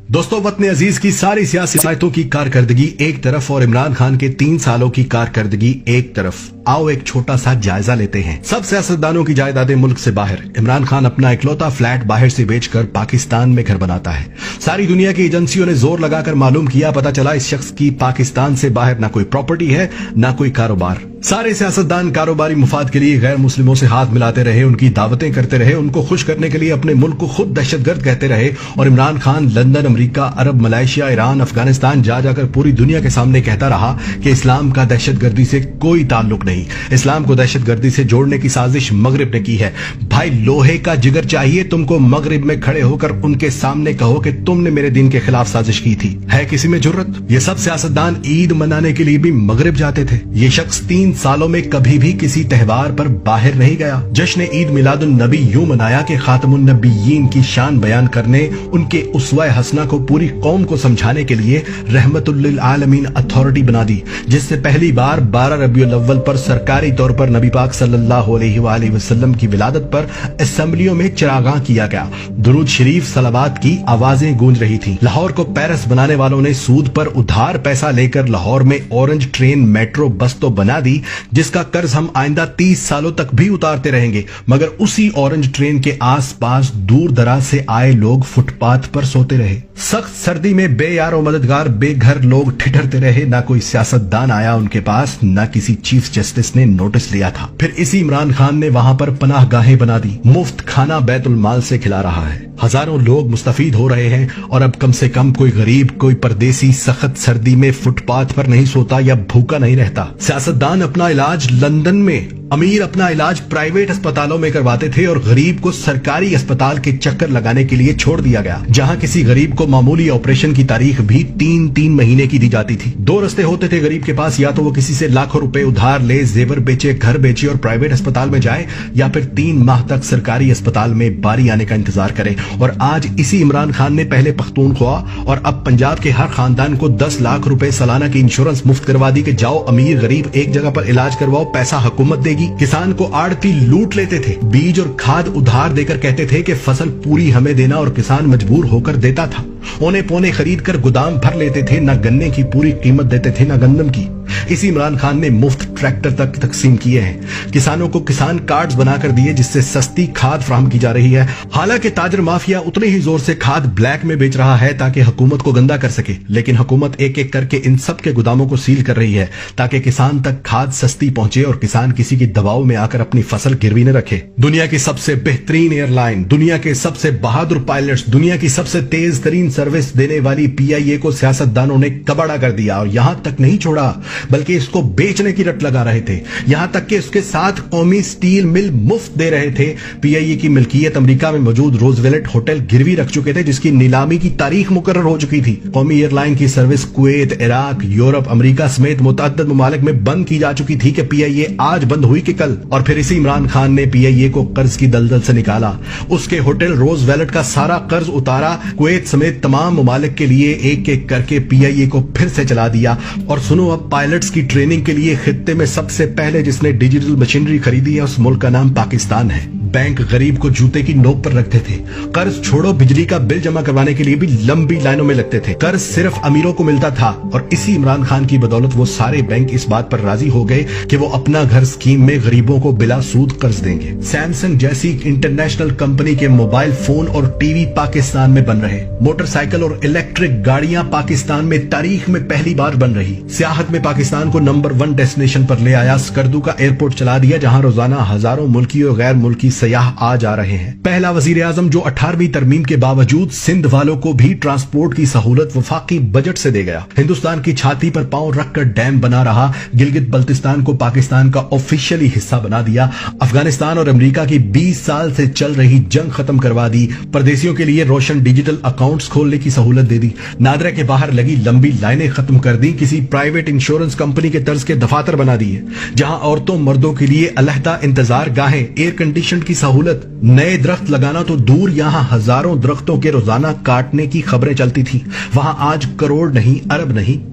دوستو، وطن عزیز کی ساری سیاسی قیادتوں کی کارکردگی ایک طرف اور عمران خان کے 3 سالوں کی کارکردگی ایک طرف، آؤ ایک چھوٹا سا جائزہ لیتے ہیں۔ سب سیاستدانوں کی جائیدادیں ملک سے باہر، عمران خان اپنا اکلوتا فلیٹ باہر سے بیچ کر پاکستان میں گھر بناتا ہے۔ ساری دنیا کی ایجنسیوں نے زور لگا کر معلوم کیا، پتہ چلا اس شخص کی پاکستان سے باہر نہ کوئی پراپرٹی ہے نہ کوئی کاروبار۔ سارے سیاستدان کاروباری مفاد کے لیے غیر مسلموں سے ہاتھ ملاتے رہے، ان کی دعوتیں کرتے رہے، ان کو خوش کرنے کے لیے اپنے ملک کو خود دہشت گرد کہتے رہے، اور عمران خان لندن، امریکہ، عرب، ملائیشیا، ایران، افغانستان جا کر پوری دنیا کے سامنے کہتا رہا کہ اسلام کا دہشت گردی سے کوئی تعلق نہیں، اسلام کو دہشت گردی سے جوڑنے کی سازش مغرب نے کی ہے۔ بھائی، لوہے کا جگر چاہیے تم کو مغرب میں کھڑے ہو کر ان کے سامنے کہو کہ تم نے میرے دین کے خلاف سازش کی تھی؟ ہے کسی میں جرت؟ یہ سب سیاستدان عید منانے کے لیے بھی مغرب جاتے تھے۔ یہ شخص 3 سالوں میں کبھی بھی کسی تہوار پر باہر نہیں گیا۔ جشن عید میلاد النبی یوں منایا کہ خاتم النبیین کی شان بیان کرنے، ان کے اسوہ حسنہ کو پوری قوم کو سمجھانے کے لیے رحمت للعالمین اتھارٹی بنا دی، جس سے پہلی بار 12 ربیع الاول پر سرکاری طور پر نبی پاک صلی اللہ علیہ وآلہ وسلم کی ولادت پر اسمبلیوں میں چراغاں کیا گیا، درود شریف صلوات کی آوازیں گونج رہی تھیں۔ لاہور کو پیرس بنانے والوں نے سود پر ادھار پیسہ لے کر لاہور میں اورنج ٹرین میٹرو بس تو بنا دی، جس کا قرض ہم آئندہ 30 سالوں تک بھی اتارتے رہیں گے، مگر اسی اورنج ٹرین کے آس پاس دور دراز سے آئے لوگ فٹ پاتھ پر سوتے رہے۔ سخت سردی میں بے یار و مددگار بے گھر لوگ ٹھٹھرتے رہے، نہ کوئی سیاستدان آیا ان کے پاس، نہ کسی چیف جسٹس نے نوٹس لیا تھا۔ پھر اسی عمران خان نے وہاں پر پناہ گاہیں بنا دی، مفت کھانا بیت المال سے کھلا رہا ہے، ہزاروں لوگ مستفید ہو رہے ہیں، اور اب کم سے کم کوئی غریب، کوئی پردیسی سخت سردی میں فٹ پاتھ پر نہیں سوتا یا بھوکا نہیں رہتا۔ سیاستدان اپنا علاج لندن میں، امیر اپنا علاج پرائیویٹ اسپتالوں میں کرواتے تھے، اور غریب کو سرکاری اسپتال کے چکر لگانے کے لیے چھوڑ دیا گیا، جہاں کسی غریب کو معمولی آپریشن کی تاریخ بھی 3 مہینے کی دی جاتی تھی۔ 2 رستے ہوتے تھے غریب کے پاس، یا تو وہ کسی سے لاکھوں روپے ادھار لے، زیور بیچے، گھر بیچے اور پرائیویٹ اسپتال میں جائے، یا پھر 3 ماہ تک سرکاری اسپتال میں باری آنے کا انتظار کرے۔ اور آج اسی عمران خان نے پہلے پختونخوا اور اب پنجاب کے ہر خاندان کو 10 لاکھ روپے سالانہ کی انشورنس مفت کروا دی کہ جاؤ امیر غریب ایک جگہ پر علاج کرواؤ، پیسہ حکومت دے گی۔ کسان کو آڑتی لوٹ لیتے تھے، بیج اور کھاد ادھار دے کر کہتے تھے کہ فصل پوری ہمیں دینا، اور کسان مجبور ہو کر دیتا تھا۔ اونے پونے خرید کر گودام بھر لیتے تھے، نہ گنے کی پوری قیمت دیتے تھے نہ گندم کی۔ اسی عمران خان نے مفت ٹریکٹر تک تقسیم کیے ہیں، کسانوں کو کسان کارڈز بنا کر دیے جس سے سستی کھاد فراہم کی جا رہی ہے۔ حالانکہ تاجر مافیا اتنے ہی زور سے کھاد بلیک میں بیچ رہا ہے تاکہ حکومت کو گندا کر سکے، لیکن حکومت ایک ایک کر کے ان سب کے گوداموں کو سیل کر رہی ہے تاکہ کسان تک کھاد سستی پہنچے اور کسان کسی کی دباؤ میں آ کر اپنی فصل گروی نہ رکھے۔ دنیا کی سب سے بہترین ایئر لائن، دنیا کے سب سے بہادر پائلٹس، دنیا کی سب سے تیز ترین سروس دینے والی PIA کو سیاستدانوں نے کباڑا کر دیا، اور یہاں تک نہیں چھوڑا بلکہ اس کو بیچنے کی رٹ لگا رہے تھے، یہاں تک کہ اس کے ساتھ قومی سٹیل مل مفت دے رہے تھے۔ PIA کی ملکیت امریکہ میں موجود روزویلٹ ہوٹل گروی رکھ چکے تھے، جس کی نیلامی کی تاریخ مقرر ہو چکی تھی۔ قومی ایئر لائن کی سروس کویت، عراق، یورپ، امریکہ سمیت متعدد ممالک میں بند کی جا چکی تھی کہ PIA آج بند ہوئی کہ کل۔ اور پھر اسی عمران خان نے PIA کو قرض کی دلدل سے نکالا، اس کے ہوٹل روز ویلٹ کا سارا قرض اتارا، کویت سمیت تمام ممالک کے لیے ایک ایک کر کے PIA کو پھر سے چلا دیا۔ اور سنو، اب پائلٹس کی ٹریننگ کے لیے خطے میں سب سے پہلے جس نے ڈیجیٹل مشینری خریدی ہے اس ملک کا نام پاکستان ہے۔ بینک غریب کو جوتے کی نوک پر رکھتے تھے، قرض چھوڑو بجلی کا بل جمع کروانے کے لیے بھی لمبی لائنوں میں لگتے تھے، قرض صرف امیروں کو ملتا تھا، اور اسی عمران خان کی بدولت وہ سارے بینک اس بات پر راضی ہو گئے کہ وہ اپنا گھر اسکیم میں غریبوں کو بلا سود قرض دیں گے۔ سیمسنگ جیسی انٹرنیشنل کمپنی کے موبائل فون اور ٹی وی پاکستان میں بن رہے، موٹر سائیکل اور الیکٹرک گاڑیاں پاکستان میں تاریخ میں پہلی بار بن رہی، سیاحت میں پاکستان کو نمبر 1 ڈیسٹینیشن پر لے آیا، اسکردو کا ایئرپورٹ چلا دیا جہاں روزانہ ہزاروں ملکی اور غیر ملکی سیاح آ جا رہے ہیں۔ پہلا وزیر اعظم جو 18ویں ترمیم کے باوجود سندھ والوں کو بھی ٹرانسپورٹ کی سہولت وفاقی بجٹ سے دے گیا، ہندوستان کی چھاتی پر پاؤں رکھ کر ڈیم بنا رہا، گلگت بلتستان کو پاکستان کا آفیشلی حصہ بنا دیا، افغانستان اور امریکہ کی 20 سال سے چل رہی جنگ ختم کروا دی، پردیسیوں کے لیے روشن ڈیجیٹل اکاؤنٹس کھولنے کی سہولت دے دی، نادرا کے باہر لگی لمبی لائنیں ختم کر دی، کسی پرائیویٹ انشورنس کمپنی کے طرز کے دفاتر بنا دیے، جہاں عورتوں مردوں کے لیے علیحدہ انتظار گاہیں، ایئر کنڈیشن کی سہولت، نئے درخت لگانا تو دور، یہاں ہزاروں درختوں کے روزانہ کاٹنے کی خبریں چلتی تھی، وہاں آج کروڑ نہیں، ارب نہیں،